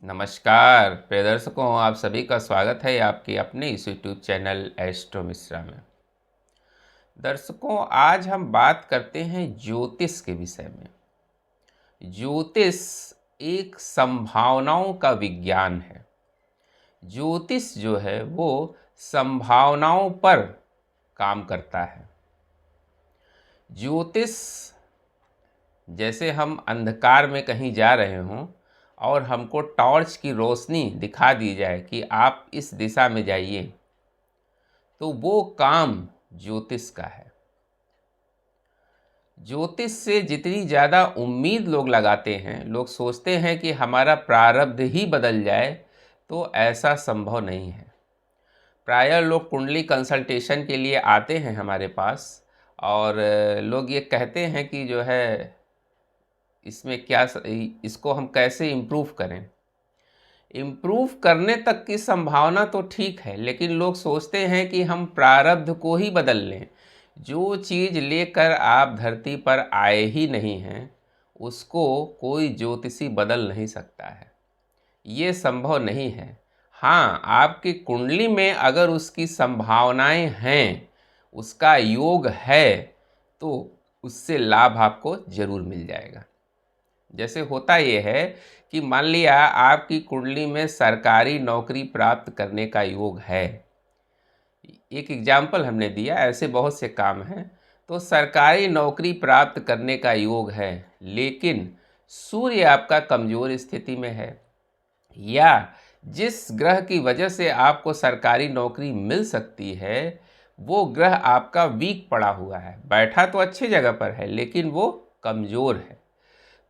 नमस्कार प्रिय दर्शकों, आप सभी का स्वागत है आपके अपने इस यूट्यूब चैनल एस्ट्रो मिश्रा में। दर्शकों, आज हम बात करते हैं ज्योतिष के विषय में। ज्योतिष एक संभावनाओं का विज्ञान है। ज्योतिष जो है वो संभावनाओं पर काम करता है। ज्योतिष जैसे हम अंधकार में कहीं जा रहे हों और हमको टॉर्च की रोशनी दिखा दी जाए कि आप इस दिशा में जाइए, तो वो काम ज्योतिष का है। ज्योतिष से जितनी ज़्यादा उम्मीद लोग लगाते हैं, लोग सोचते हैं कि हमारा प्रारब्ध ही बदल जाए, तो ऐसा संभव नहीं है। प्रायः लोग कुंडली कंसल्टेशन के लिए आते हैं हमारे पास और लोग ये कहते हैं कि जो है इसमें इसको हम कैसे इम्प्रूव करें। इम्प्रूव करने तक की संभावना तो ठीक है, लेकिन लोग सोचते हैं कि हम प्रारब्ध को ही बदल लें। जो चीज़ लेकर आप धरती पर आए ही नहीं हैं, उसको कोई ज्योतिषी बदल नहीं सकता है। ये संभव नहीं है। हाँ, आपकी कुंडली में अगर उसकी संभावनाएं हैं, उसका योग है, तो उससे लाभ आपको ज़रूर मिल जाएगा। जैसे होता ये है कि मान लिया आपकी कुंडली में सरकारी नौकरी प्राप्त करने का योग है। एक एग्जाम्पल हमने दिया, ऐसे बहुत से काम हैं। तो सरकारी नौकरी प्राप्त करने का योग है, लेकिन सूर्य आपका कमज़ोर स्थिति में है, या जिस ग्रह की वजह से आपको सरकारी नौकरी मिल सकती है, वो ग्रह आपका वीक पड़ा हुआ है। बैठा तो अच्छी जगह पर है, लेकिन वो कमज़ोर है।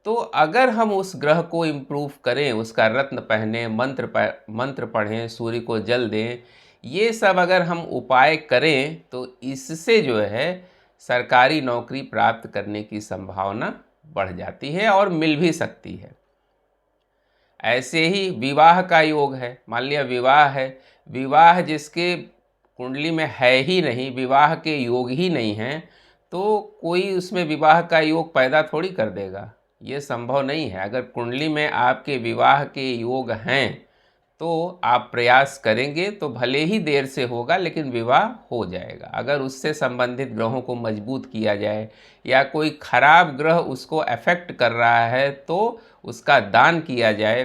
तो अगर हम उस ग्रह को इम्प्रूव करें, उसका रत्न पहने, मंत्र पढ़ें, सूर्य को जल दें, ये सब अगर हम उपाय करें, तो इससे जो है सरकारी नौकरी प्राप्त करने की संभावना बढ़ जाती है और मिल भी सकती है। ऐसे ही विवाह का योग है। मान लिया विवाह है, विवाह जिसके कुंडली में है ही नहीं, विवाह के योग ही नहीं हैं, तो कोई उसमें विवाह का योग पैदा थोड़ी कर देगा। ये संभव नहीं है। अगर कुंडली में आपके विवाह के योग हैं, तो आप प्रयास करेंगे तो भले ही देर से होगा, लेकिन विवाह हो जाएगा। अगर उससे संबंधित ग्रहों को मजबूत किया जाए, या कोई खराब ग्रह उसको अफेक्ट कर रहा है तो उसका दान किया जाए,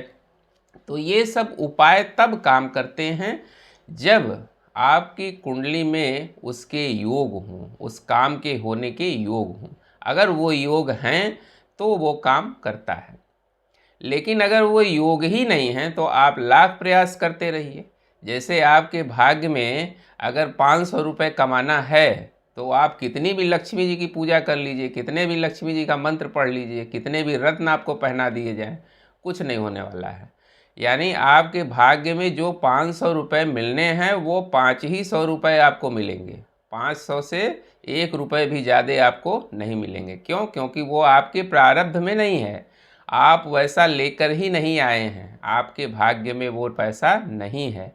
तो ये सब उपाय तब काम करते हैं जब आपकी कुंडली में उसके योग हों, उस काम के होने के योग हों। अगर वो योग हैं तो वो काम करता है, लेकिन अगर वो योग ही नहीं है तो आप लाख प्रयास करते रहिए। जैसे आपके भाग्य में अगर 500 रुपये कमाना है, तो आप कितनी भी लक्ष्मी जी की पूजा कर लीजिए, कितने भी लक्ष्मी जी का मंत्र पढ़ लीजिए, कितने भी रत्न आपको पहना दिए जाएं, कुछ नहीं होने वाला है। यानी आपके भाग्य में जो 500 रुपये मिलने हैं, वो 500 रुपये आपको मिलेंगे। 500 से 1 रुपये भी ज़्यादा आपको नहीं मिलेंगे। क्यों? क्योंकि वो आपके प्रारब्ध में नहीं है। आप वैसा लेकर ही नहीं आए हैं, आपके भाग्य में वो पैसा नहीं है।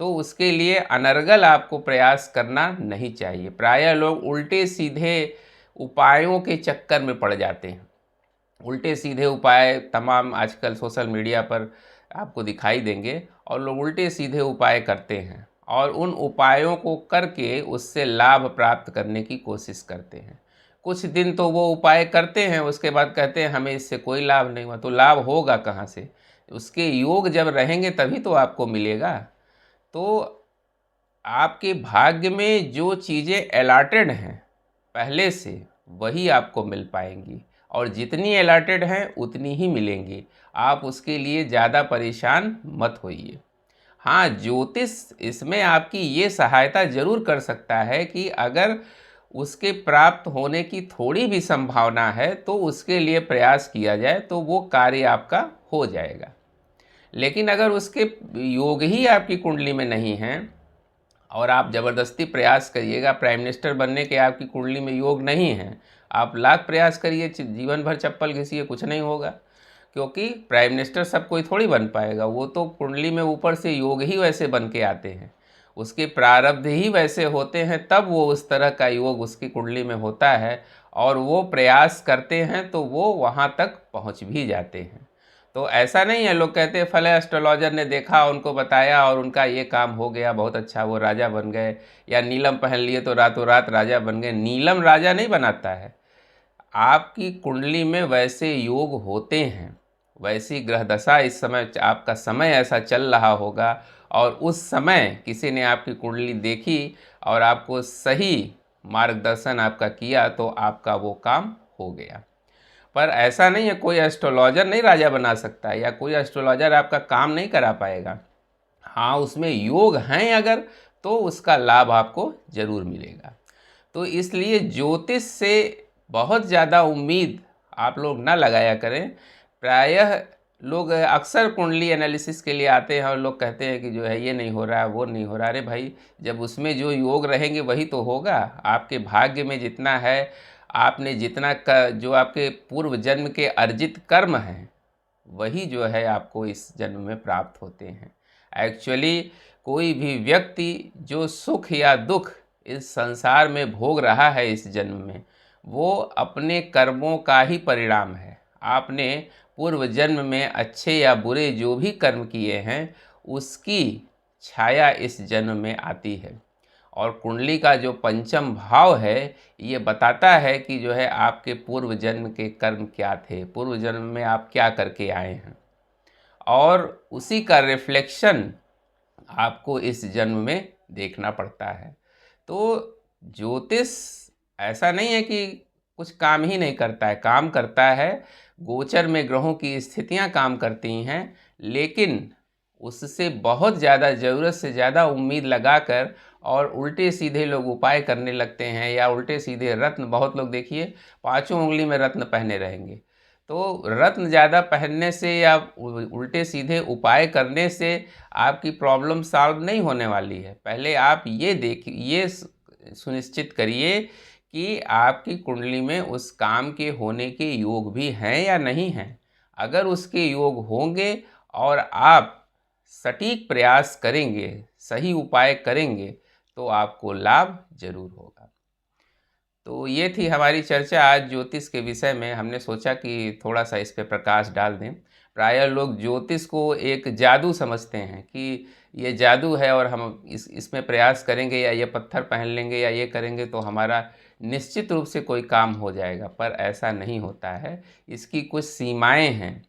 तो उसके लिए अनर्गल आपको प्रयास करना नहीं चाहिए। प्रायः लोग उल्टे सीधे उपायों के चक्कर में पड़ जाते हैं। उल्टे सीधे उपाय तमाम आजकल सोशल मीडिया पर आपको दिखाई देंगे, और लोग उल्टे सीधे उपाय करते हैं और उन उपायों को करके उससे लाभ प्राप्त करने की कोशिश करते हैं। कुछ दिन तो वो उपाय करते हैं, उसके बाद कहते हैं हमें इससे कोई लाभ नहीं हुआ। तो लाभ होगा कहाँ से? उसके योग जब रहेंगे तभी तो आपको मिलेगा। तो आपके भाग्य में जो चीज़ें अलॉटेड हैं पहले से, वही आपको मिल पाएंगी, और जितनी अलॉटेड हैं उतनी ही मिलेंगी। आप उसके लिए ज़्यादा परेशान मत होइए। हाँ, ज्योतिष इसमें आपकी ये सहायता ज़रूर कर सकता है कि अगर उसके प्राप्त होने की थोड़ी भी संभावना है, तो उसके लिए प्रयास किया जाए तो वो कार्य आपका हो जाएगा। लेकिन अगर उसके योग ही आपकी कुंडली में नहीं हैं और आप ज़बरदस्ती प्रयास करिएगा, प्राइम मिनिस्टर बनने के आपकी कुंडली में योग नहीं हैं, आप लाख प्रयास करिए, जीवन भर चप्पल घिसिए, कुछ नहीं होगा। क्योंकि प्राइम मिनिस्टर सब कोई थोड़ी बन पाएगा। वो तो कुंडली में ऊपर से योग ही वैसे बन के आते हैं, उसके प्रारब्ध ही वैसे होते हैं, तब वो उस तरह का योग उसकी कुंडली में होता है, और वो प्रयास करते हैं तो वो वहाँ तक पहुँच भी जाते हैं। तो ऐसा नहीं है, लोग कहते हैं फले एस्ट्रोलॉजर ने देखा, उनको बताया और उनका ये काम हो गया, बहुत अच्छा, वो राजा बन गए, या नीलम पहन लिए तो रातों रात राजा बन गए। नीलम राजा नहीं बनाता है। आपकी कुंडली में वैसे योग होते हैं, वैसी ग्रह दशा इस समय, आपका समय ऐसा चल रहा होगा, और उस समय किसी ने आपकी कुंडली देखी और आपको सही मार्गदर्शन आपका किया तो आपका वो काम हो गया। पर ऐसा नहीं है, कोई एस्ट्रोलॉजर नहीं राजा बना सकता है, या कोई एस्ट्रोलॉजर आपका काम नहीं करा पाएगा। हाँ, उसमें योग हैं अगर, तो उसका लाभ आपको ज़रूर मिलेगा। तो इसलिए ज्योतिष से बहुत ज़्यादा उम्मीद आप लोग ना लगाया करें। प्रायः लोग अक्सर कुंडली एनालिसिस के लिए आते हैं और लोग कहते हैं कि जो है ये नहीं हो रहा है, वो नहीं हो रहा। अरे भाई, जब उसमें जो योग रहेंगे वही तो होगा। आपके भाग्य में जितना है, आपने जितना जो आपके पूर्व जन्म के अर्जित कर्म हैं, वही जो है आपको इस जन्म में प्राप्त होते हैं। एक्चुअली कोई भी व्यक्ति जो सुख या दुख इस संसार में भोग रहा है इस जन्म में, वो अपने कर्मों का ही परिणाम है। आपने पूर्व जन्म में अच्छे या बुरे जो भी कर्म किए हैं, उसकी छाया इस जन्म में आती है। और कुंडली का जो पंचम भाव है, ये बताता है कि जो है आपके पूर्व जन्म के कर्म क्या थे, पूर्व जन्म में आप क्या करके आए हैं, और उसी का रिफ्लेक्शन आपको इस जन्म में देखना पड़ता है। तो ज्योतिष ऐसा नहीं है कि कुछ काम ही नहीं करता है, काम करता है। गोचर में ग्रहों की स्थितियां काम करती हैं, लेकिन उससे बहुत ज़्यादा, ज़रूरत से ज़्यादा उम्मीद लगाकर और उल्टे सीधे लोग उपाय करने लगते हैं, या उल्टे सीधे रत्न, बहुत लोग देखिए 5 उंगली में रत्न पहने रहेंगे। तो रत्न ज़्यादा पहनने से या उल्टे सीधे उपाय करने से आपकी प्रॉब्लम सॉल्व नहीं होने वाली है। पहले आप ये सुनिश्चित करिए कि आपकी कुंडली में उस काम के होने के योग भी हैं या नहीं हैं। अगर उसके योग होंगे और आप सटीक प्रयास करेंगे, सही उपाय करेंगे, तो आपको लाभ जरूर होगा। तो ये थी हमारी चर्चा आज ज्योतिष के विषय में। हमने सोचा कि थोड़ा सा इस पे प्रकाश डाल दें। प्रायः लोग ज्योतिष को एक जादू समझते हैं कि ये जादू है और हम इसमें प्रयास करेंगे या ये पत्थर पहन लेंगे या ये करेंगे तो हमारा निश्चित रूप से कोई काम हो जाएगा, पर ऐसा नहीं होता है। इसकी कुछ सीमाएं हैं,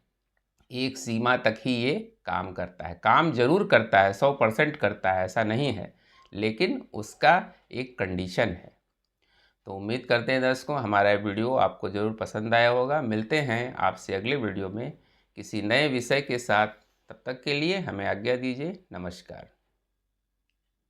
एक सीमा तक ही ये काम करता है। काम जरूर करता है, 100% करता है, ऐसा नहीं है, लेकिन उसका एक कंडीशन है। तो उम्मीद करते हैं दर्शकों, हमारा ये वीडियो आपको ज़रूर पसंद आया होगा। मिलते हैं आपसे अगले वीडियो में किसी नए विषय के साथ। तब तक के लिए हमें आज्ञा दीजिए। नमस्कार।